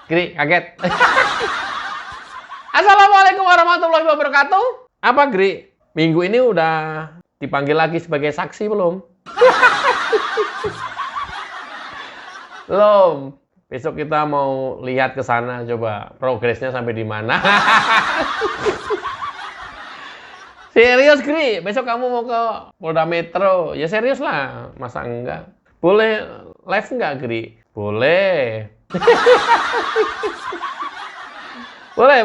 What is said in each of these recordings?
Gri, kaget. Assalamualaikum warahmatullahi wabarakatuh. Apa, Gri? Minggu ini udah dipanggil lagi sebagai saksi belum? Belum. Besok kita mau lihat ke sana, coba progresnya sampai di mana. Serius, Gri? Besok kamu mau ke Polda Metro? Ya serius lah, masa enggak? Boleh live enggak, Gri? Boleh.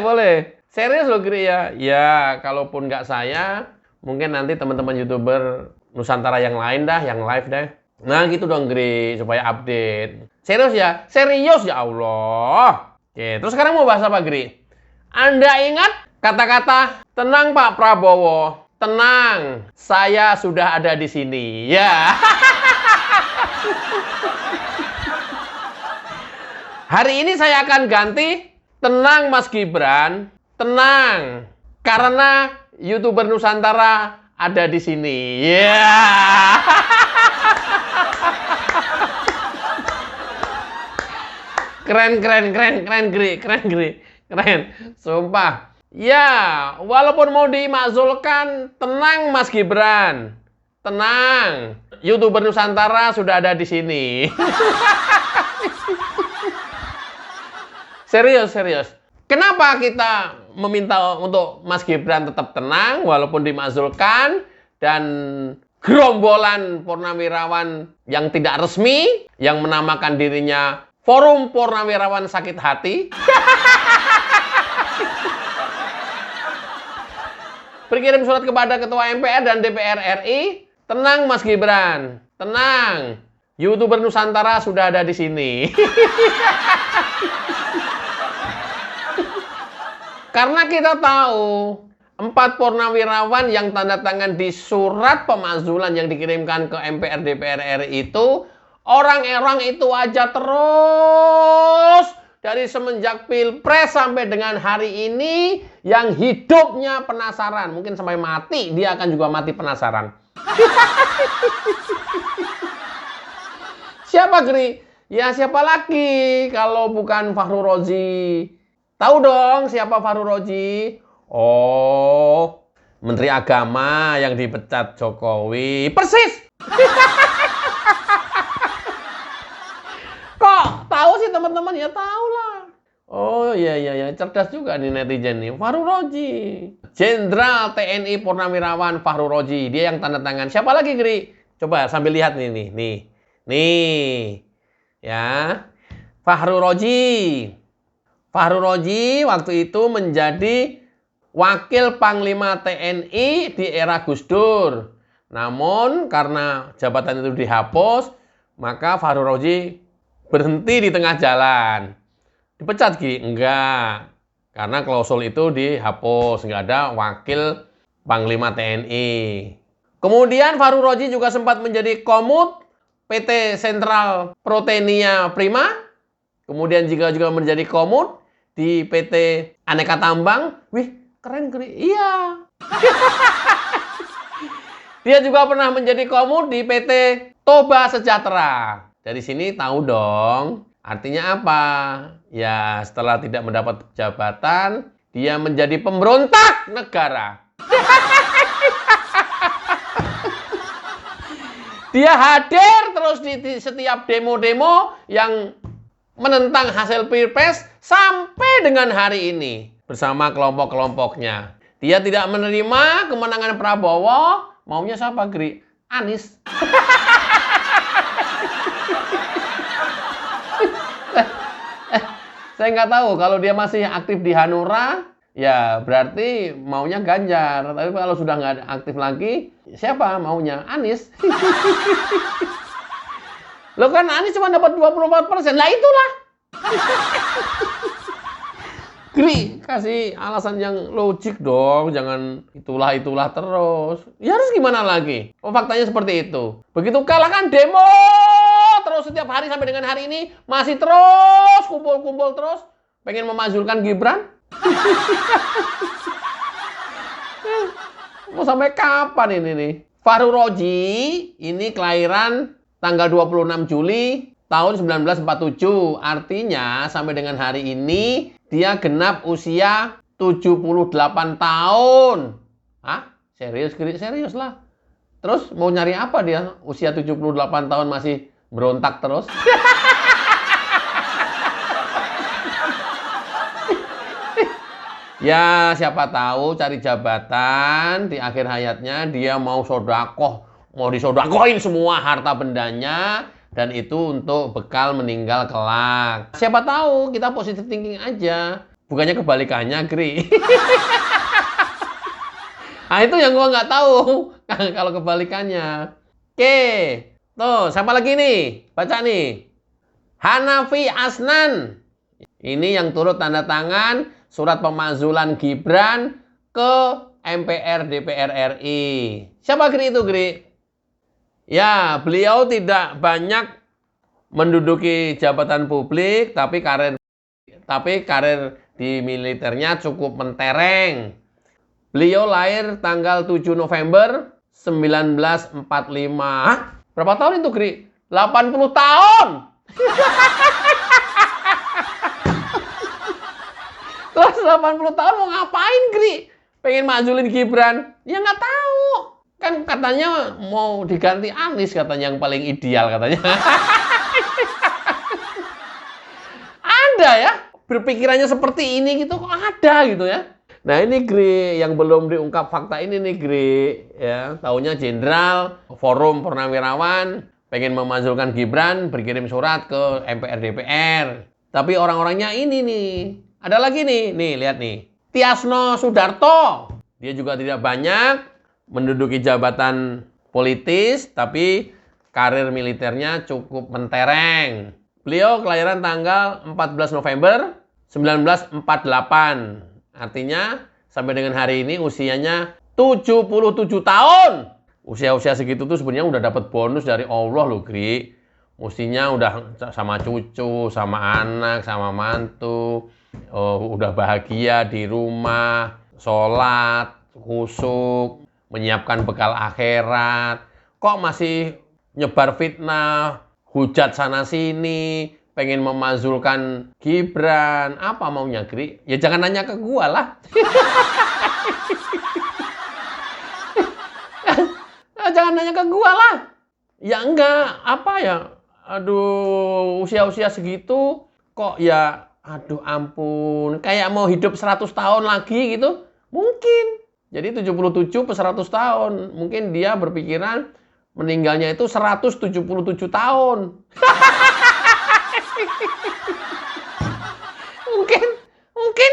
Boleh. Serius loh, Gri ya? Ya, kalaupun nggak saya, mungkin nanti teman-teman YouTuber Nusantara yang lain dah, yang live deh. Nah, gitu dong, Gri, supaya update. Serius ya? Serius ya Allah. Oke, terus sekarang mau bahas apa, Gri? Anda ingat kata-kata, tenang Pak Prabowo, tenang, saya sudah ada di sini. Ya. Hari ini saya akan ganti, tenang Mas Gibran, tenang, karena YouTuber Nusantara ada di sini. Ya. Keren, Gri. Sumpah. Ya, walaupun mau dimakzulkan, tenang Mas Gibran. Tenang. YouTuber Nusantara sudah ada di sini. Serius. Kenapa kita meminta untuk Mas Gibran tetap tenang walaupun dimakzulkan dan gerombolan purnawirawan yang tidak resmi yang menamakan dirinya Forum Purnawirawan Sakit Hati berkirim surat kepada Ketua MPR dan DPR RI, tenang Mas Gibran, tenang. YouTuber Nusantara sudah ada di sini. Karena kita tahu 4 purnawirawan yang tanda tangan di surat pemakzulan yang dikirimkan ke MPR DPR RI itu, orang-orang itu aja terus dari semenjak Pilpres sampai dengan hari ini yang hidupnya penasaran. Mungkin sampai mati, dia akan juga mati penasaran. Siapa, Gri? Ya siapa lagi kalau bukan Fahru Rozi? Tahu dong siapa Fahru Rozi? Oh, Menteri Agama yang dipecat Jokowi. Persis! Kok tahu sih teman-teman? Ya tahu lah. Oh iya, cerdas juga nih netizen nih. Fahru Rozi. Jenderal TNI Purnawirawan Fahru Rozi. Dia yang tanda tangan. Siapa lagi, Gri? Coba sambil lihat nih. Ya. Fahru Rozi waktu itu menjadi Wakil Panglima TNI di era Gus Dur. Namun karena jabatan itu dihapus, maka Fahru Rozi berhenti di tengah jalan. Dipecat, Ki? Enggak. Karena klausul itu dihapus. Enggak ada Wakil Panglima TNI. Kemudian Fahru Rozi juga sempat menjadi Komut PT Sentral Protenia Prima. Kemudian juga menjadi Komut di PT Aneka Tambang. Wih, keren, Gri. Iya. Dia juga pernah menjadi Komut di PT Toba Sejahtera. Dari sini tahu dong, artinya apa? Ya, setelah tidak mendapat jabatan, dia menjadi pemberontak negara. Dia hadir terus di setiap demo-demo yang menentang hasil Pilpres sampai dengan hari ini bersama kelompok-kelompoknya. Dia tidak menerima kemenangan Prabowo, maunya siapa, Gri? Anies. Saya nggak tahu kalau dia masih aktif di Hanura, ya berarti maunya Ganjar. Tapi kalau sudah nggak aktif lagi, siapa maunya? Anies. Loh kan Anies cuma dapat 24%. Lah itulah. Gri, kasih alasan yang logik dong. Jangan itulah terus. Ya harus gimana lagi? Oh, faktanya seperti itu. Begitu kalah kan demo terus setiap hari sampai dengan hari ini masih terus kumpul terus pengen memakzulkan Gibran. Mau sampai kapan ini nih? Fahru Rozi ini kelahiran tanggal 26 Juli tahun 1947. Artinya sampai dengan hari ini dia genap usia 78 tahun. Hah? Serius, Gri? Serius lah. Terus mau nyari apa dia? Usia 78 tahun masih berontak terus. Ya, siapa tahu cari jabatan di akhir hayatnya dia mau sodakoh, mau disodakohin semua harta bendanya, dan itu untuk bekal meninggal kelak. Siapa tahu, kita positive thinking aja. Bukannya kebalikannya, Gri. Nah, itu yang gua nggak tahu kalau kebalikannya. Oke, tuh siapa lagi nih? Baca nih. Hanafi Asnan. Ini yang turut tanda tangan surat pemakzulan Gibran ke MPR DPR RI. Siapa Gri itu, Gri? Ya, beliau tidak banyak menduduki jabatan publik, tapi karir di militernya cukup mentereng. Beliau lahir tanggal 7 November 1945. Hah? Berapa tahun itu, Gri? 80 tahun! Terus 80 tahun mau ngapain, Gri? Pengen majulin Gibran? Ya nggak tahu. Kan katanya mau diganti Anies, katanya yang paling ideal katanya. Ada ya, berpikirannya seperti ini gitu, kok ada gitu ya. Nah ini Gri, yang belum diungkap fakta ini nih Gri. Ya, taunya Jenderal Forum Purnawirawan pengen memajulkan Gibran, berkirim surat ke MPR DPR. Tapi orang-orangnya ini nih. Ada lagi nih, lihat nih. Tiasno Sudarto. Dia juga tidak banyak menduduki jabatan politis, tapi karir militernya cukup mentereng. Beliau kelahiran tanggal 14 November 1948. Artinya sampai dengan hari ini usianya 77 tahun. Usia-usia segitu tuh sebenarnya udah dapat bonus dari Allah loh, Gri. Mestinya udah sama cucu, sama anak, sama mantu. Udah bahagia di rumah, sholat, khusyuk, menyiapkan bekal akhirat. Kok masih nyebar fitnah, hujat sana-sini, pengen memazulkan Gibran. Apa maunya, Gri? Ya jangan nanya ke gua lah. Jangan nanya ke gua lah. Ya enggak, apa ya? Aduh, usia-usia segitu kok ya, aduh ampun, kayak mau hidup 100 tahun lagi gitu. Mungkin. Jadi 77 per 100 tahun. Mungkin dia berpikiran meninggalnya itu 177 tahun. Mungkin.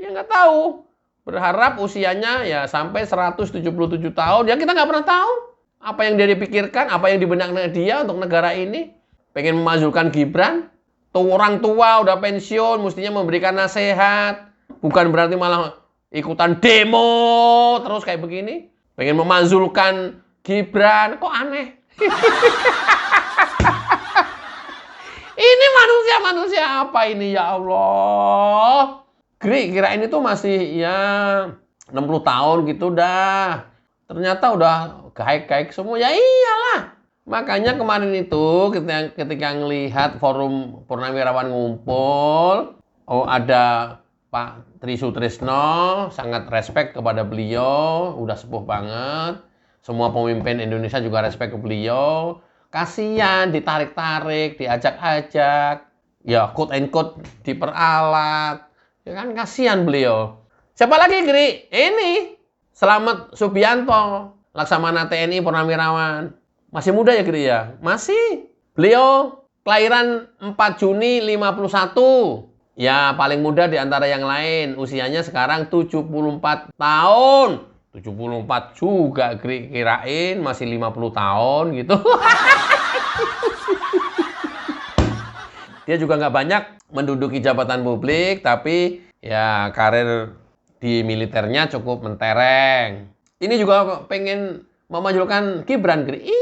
Ya nggak tahu. Berharap usianya ya sampai 177 tahun. Ya kita nggak pernah tahu. Apa yang dia dipikirkan, apa yang di benaknya dia untuk negara ini. Pengen memajulkan Gibran. Tuh orang tua udah pensiun, mestinya memberikan nasihat. Bukan berarti malah ikutan demo terus kayak begini. Pengen memazulkan Gibran, kok aneh. Ini manusia apa ini ya Allah? Gri, kirain itu masih ya 60 tahun gitu dah. Ternyata udah gaik-gaik semua. Ya iyalah. Makanya kemarin itu ketika ngelihat forum Purnawirawan ngumpul, ada Pak Tri Sutrisno, sangat respect kepada beliau, udah sepuh banget. Semua pemimpin Indonesia juga respect ke beliau. Kasihan ditarik-tarik, diajak-ajak, ya quote and quote diperalat. Ya kan kasihan beliau. Siapa lagi, Gri? Ini Slamet Subianto, Laksamana TNI Purnawirawan. Masih muda ya, Gri ya? Masih. Beliau kelahiran 4 Juni 51. Ya, paling muda di antara yang lain. Usianya sekarang 74 tahun. 74 juga, Gri. Kirain masih 50 tahun gitu. Dia juga nggak banyak menduduki jabatan publik, tapi ya karir di militernya cukup mentereng. Ini juga pengen memajulkan Gibran, Gri. Iya.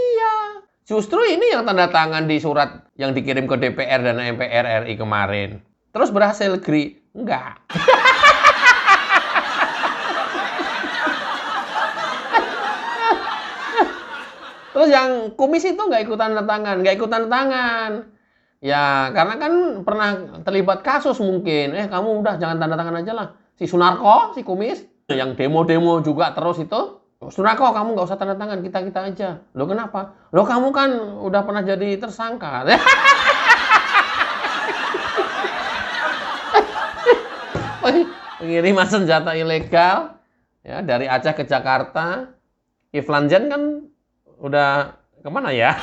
Justru ini yang tanda tangan di surat yang dikirim ke DPR dan MPR RI kemarin. Terus berhasil, Gri? Enggak. Terus yang kumis itu nggak ikutan tanda tangan. Ya, karena kan pernah terlibat kasus mungkin. Kamu udah jangan tanda tangan aja lah. Si Sunarko, si Kumis, yang demo-demo juga terus itu. Sunarko, kamu nggak usah tanda tangan, kita-kita aja. Loh kenapa? Loh kamu kan udah pernah jadi tersangka. Pengiriman senjata ilegal ya dari Aceh ke Jakarta. Kiflan Zen kan udah kemana ya?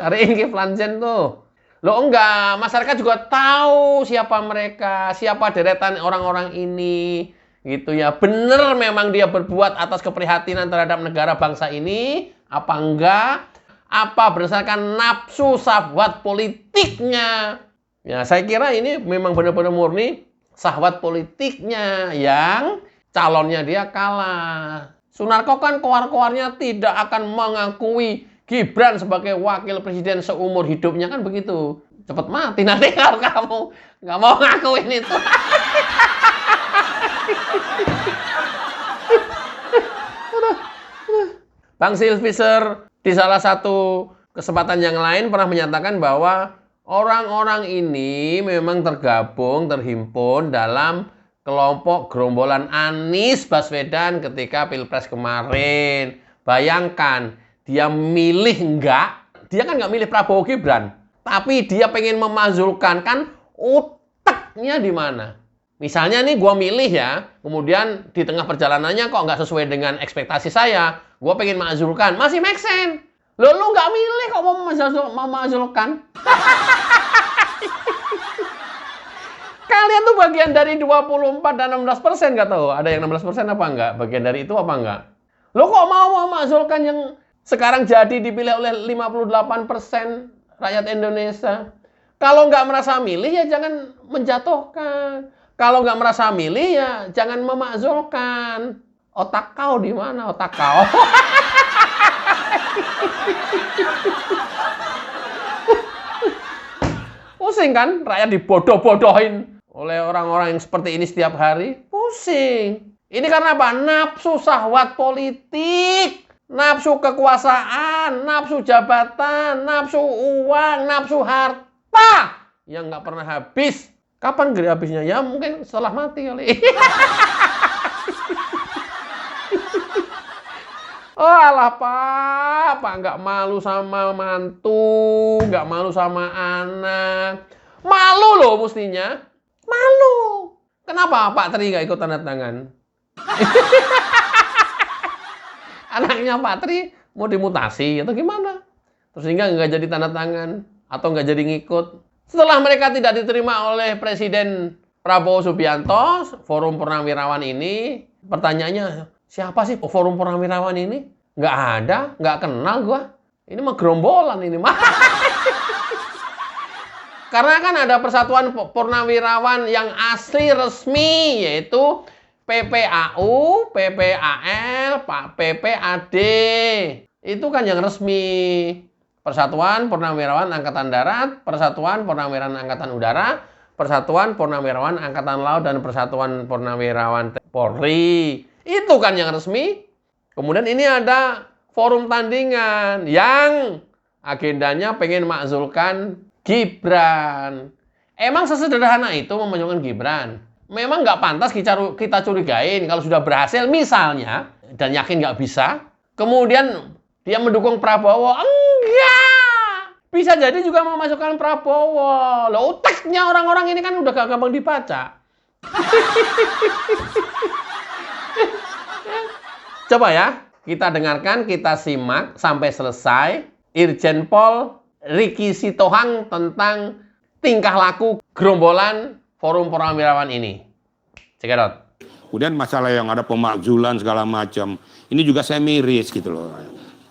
Cariin Kiflan Zen tuh. Loh enggak, masyarakat juga tahu siapa mereka, siapa deretan orang-orang ini. Gitu ya. Bener memang dia berbuat atas keprihatinan terhadap negara bangsa ini, apa enggak? Apa berdasarkan nafsu syahwat politiknya? Ya, saya kira ini memang benar-benar murni syahwat politiknya yang calonnya dia kalah. Sunarko kan keluar-keluarnya tidak akan mengakui Gibran sebagai wakil presiden seumur hidupnya, kan begitu. Cepet mati nanti kalau kamu nggak mau ngakuin itu. Bang Silviser di salah satu kesempatan yang lain pernah menyatakan bahwa orang-orang ini memang terhimpun dalam kelompok gerombolan Anies Baswedan ketika Pilpres kemarin. Bayangkan, dia milih dia kan nggak milih Prabowo Gibran, tapi dia pengen memazulkan, kan otaknya di mana? Misalnya nih gua milih ya, kemudian di tengah perjalanannya kok nggak sesuai dengan ekspektasi saya, gua pengen mazulkan, masih make sense. Lu nggak milih kok mau memazulkan? Kalian tuh bagian dari 24 dan 16%, nggak tahu ada yang 16% apa enggak? Bagian dari itu apa enggak? Lo kok mau memazulkan yang sekarang jadi dipilih oleh 58% rakyat Indonesia? Kalau nggak merasa milih ya jangan menjatuhkan. Kalau nggak merasa milih ya jangan memakzulkan. Otak kau di mana otak kau? Pusing kan rakyat dibodoh-bodohin oleh orang-orang yang seperti ini setiap hari? Pusing. Ini karena apa? Nafsu syahwat politik. Nafsu kekuasaan, nafsu jabatan, nafsu uang, nafsu harta yang nggak pernah habis. Kapan gede habisnya? Ya mungkin setelah mati kali. Oh alah Pak nggak malu sama mantu, nggak malu sama anak. Malu loh mestinya. Malu. Kenapa Pak Tri nggak ikut tanda tangan? Anaknya Pak Tri mau dimutasi atau gimana? Terus sehingga nggak jadi tanda tangan atau nggak jadi ngikut. Setelah mereka tidak diterima oleh Presiden Prabowo Subianto, Forum Purnawirawan ini, pertanyaannya, siapa sih Forum Purnawirawan ini? Nggak ada, nggak kenal gua. Ini mah gerombolan ini mah. Karena kan ada Persatuan Purnawirawan yang asli resmi, yaitu PPAU, PPAL, PPAD. Itu kan yang resmi. Persatuan Purnawirawan Angkatan Darat, Persatuan Purnawirawan Angkatan Udara, Persatuan Purnawirawan Angkatan Laut, dan Persatuan Purnawirawan Polri. Itu kan yang resmi. Kemudian ini ada forum tandingan yang agendanya pengen makzulkan Gibran. Emang sesederhana itu memakzulkan Gibran? Memang nggak pantas kita curigain kalau sudah berhasil misalnya, dan yakin nggak bisa, kemudian dia mendukung Prabowo. Enggak! Bisa jadi juga memasukkan Prabowo. Loh, otaknya orang-orang ini kan udah gak gampang dibaca. Coba ya, kita dengarkan, kita simak sampai selesai Irjen Pol Ricky Sitohang tentang tingkah laku gerombolan Forum Purnawirawan ini. Cekidot. Kemudian masalah yang ada pemakzulan segala macam, ini juga saya miris gitu loh.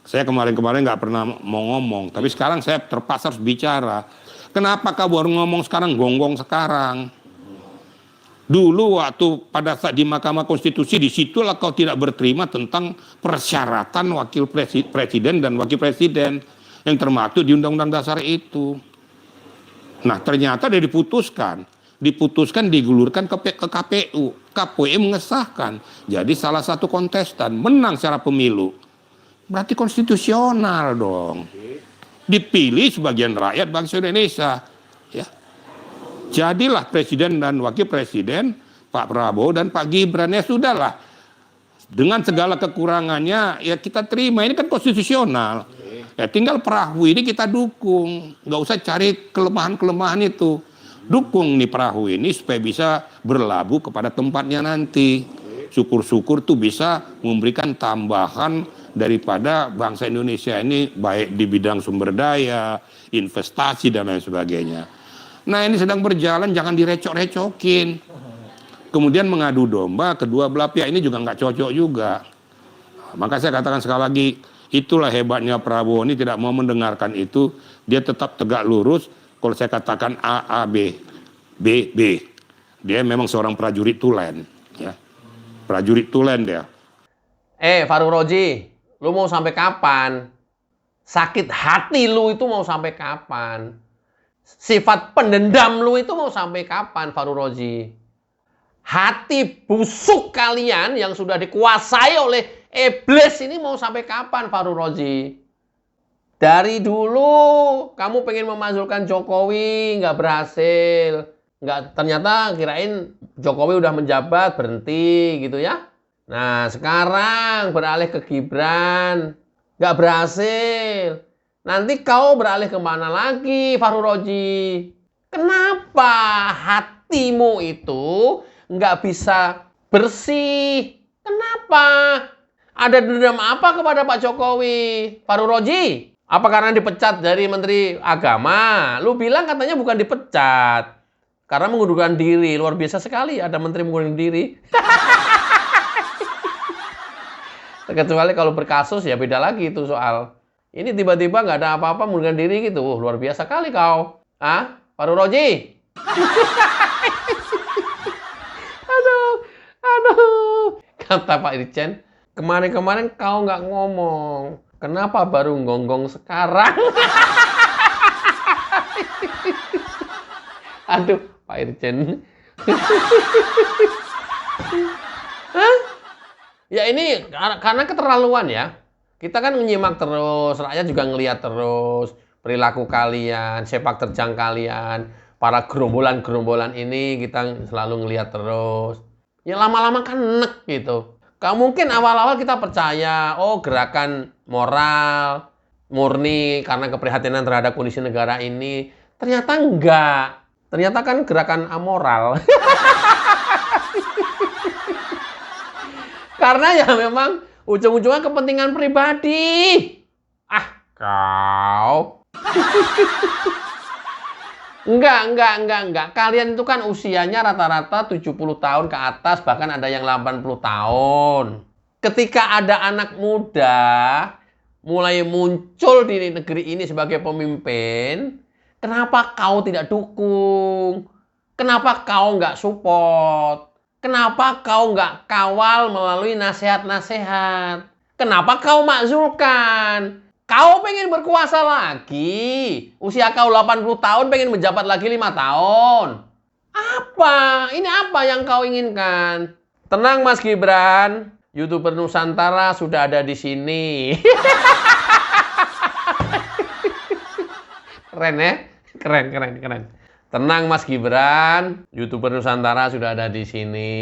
Saya kemarin-kemarin nggak pernah mau ngomong, tapi sekarang saya terpaksa harus bicara. Kenapa kau baru ngomong sekarang, gonggong sekarang? Dulu waktu pada saat di Mahkamah Konstitusi, disitulah kau tidak berterima tentang persyaratan wakil presiden dan wakil presiden yang termaktub di Undang-Undang Dasar itu. Nah ternyata dia diputuskan digulurkan ke KPU, KPU mengesahkan. Jadi salah satu kontestan menang secara pemilu. Berarti konstitusional dong. Dipilih sebagian rakyat bangsa Indonesia. Ya. Jadilah presiden dan wakil presiden Pak Prabowo dan Pak Gibran. Ya sudahlah. Dengan segala kekurangannya ya kita terima. Ini kan konstitusional. Ya tinggal perahu ini kita dukung. Nggak usah cari kelemahan-kelemahan itu. Dukung nih perahu ini supaya bisa berlabuh kepada tempatnya nanti. Syukur-syukur tuh bisa memberikan tambahan daripada bangsa Indonesia ini baik di bidang sumber daya, investasi dan lain sebagainya. Nah ini sedang berjalan, jangan direcok-recokin. Kemudian mengadu domba, kedua belah pihak ini juga nggak cocok juga. Maka saya katakan sekali lagi, itulah hebatnya Prabowo ini tidak mau mendengarkan itu, dia tetap tegak lurus. Kalau saya katakan A, B, B, B. Dia memang seorang prajurit tulen. Ya. Prajurit tulen dia. Faruk Roji, lu mau sampai kapan? Sakit hati lu itu mau sampai kapan? Sifat pendendam lu itu mau sampai kapan, Faruk Roji? Hati busuk kalian yang sudah dikuasai oleh iblis ini mau sampai kapan, Faruk Roji? Dari dulu kamu pengen memakzulkan Jokowi, nggak berhasil. Ternyata kirain Jokowi udah menjabat, berhenti gitu ya. Nah sekarang beralih ke Gibran, nggak berhasil. Nanti kau beralih kemana lagi, Faruk Roji? Kenapa hatimu itu nggak bisa bersih? Kenapa? Ada dendam apa kepada Pak Jokowi, Faruk Roji? Apa karena dipecat dari Menteri Agama? Lu bilang katanya bukan dipecat. Karena mengundurkan diri. Luar biasa sekali ada menteri mengundurkan diri. Kecuali kalau berkasus ya beda lagi itu soal. Ini tiba-tiba nggak ada apa-apa mengundurkan diri gitu. Luar biasa kali kau. Ah, Faruk Roji? Aduh. Kata Pak Irjen, kemarin-kemarin kau nggak ngomong. Kenapa baru gonggong sekarang? Aduh, Pak Irjen. Hah? Ya ini karena keterlaluan ya. Kita kan menyimak terus, rakyat juga ngelihat terus perilaku kalian, sepak terjang kalian, para gerombolan-gerombolan ini kita selalu ngelihat terus. Ya lama-lama kan enek gitu. Gak mungkin awal-awal kita percaya, oh gerakan moral, murni karena keprihatinan terhadap kondisi negara ini. Ternyata enggak. Ternyata kan gerakan amoral. Karena ya memang ujung-ujungnya kepentingan pribadi. Ah, kau. Enggak. Kalian itu kan usianya rata-rata 70 tahun ke atas, bahkan ada yang 80 tahun. Ketika ada anak muda mulai muncul di negeri ini sebagai pemimpin, kenapa kau tidak dukung? Kenapa kau nggak support? Kenapa kau nggak kawal melalui nasihat-nasihat? Kenapa kau makzulkan? Kau pengen berkuasa lagi. Usia kau 80 tahun pengen menjabat lagi 5 tahun. Apa? Ini apa yang kau inginkan? Tenang Mas Gibran. YouTuber Nusantara sudah ada di sini. Keren ya? Keren. Tenang Mas Gibran. YouTuber Nusantara sudah ada di sini.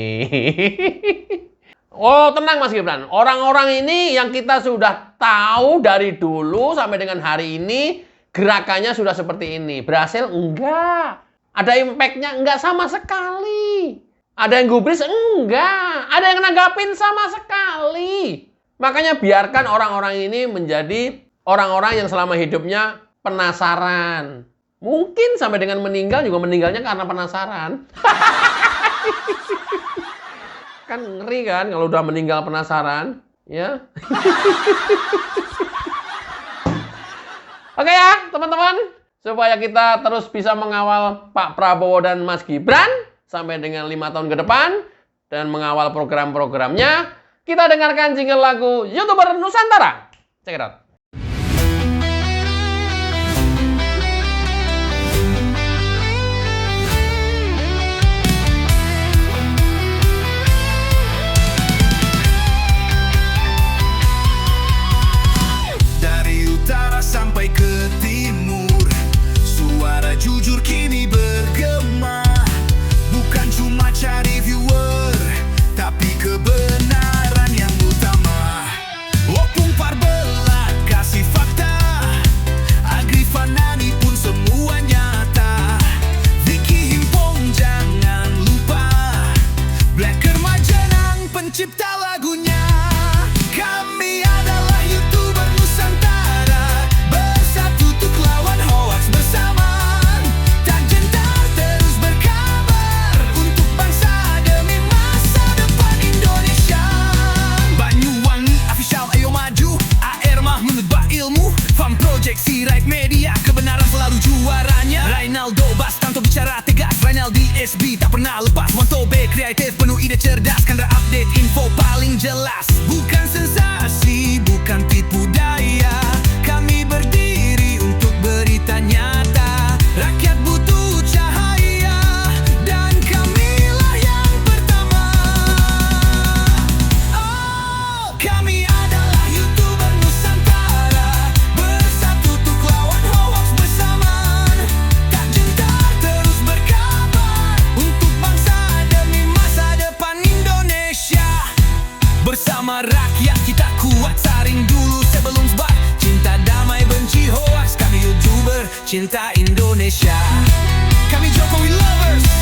Oh, tenang Mas Gibran. Orang-orang ini yang kita sudah tahu dari dulu sampai dengan hari ini, gerakannya sudah seperti ini. Berhasil? Enggak. Ada impact-nya? Enggak sama sekali. Ada yang gubris? Enggak. Ada yang nanggapin? Sama sekali. Makanya biarkan orang-orang ini menjadi orang-orang yang selama hidupnya penasaran. Mungkin sampai dengan meninggal juga meninggalnya karena penasaran. Kan ngeri kan kalau udah meninggal penasaran, ya. Oke ya, teman-teman, supaya kita terus bisa mengawal Pak Prabowo dan Mas Gibran sampai dengan 5 tahun ke depan dan mengawal program-programnya, kita dengarkan jingle lagu YouTuber Nusantara. Check it out. injeksi right media, kebenaran selalu juaranya. Ronaldo Bastanto bicara tegas, Ronaldi SB tak pernah lepas. Wanto B kreatif penuh ide cerdas, Kandra update info paling jelas. Bukan sensasi, bukan tipu daya, kami berdiri untuk berita nyata. Rakyat butuh cahaya, dan kamilah yang pertama. Oh, kami adalah YouTuber Nusantara, bersatu untuk lawan hoax bersamaan. Tak gentar terus berkabar, untuk bangsa demi masa depan Indonesia. Bersama rakyat kita kuat, saring dulu sebelum sebar. Cinta damai benci hoax, kami YouTuber cinta Indonesia. Kami Jokowi lovers.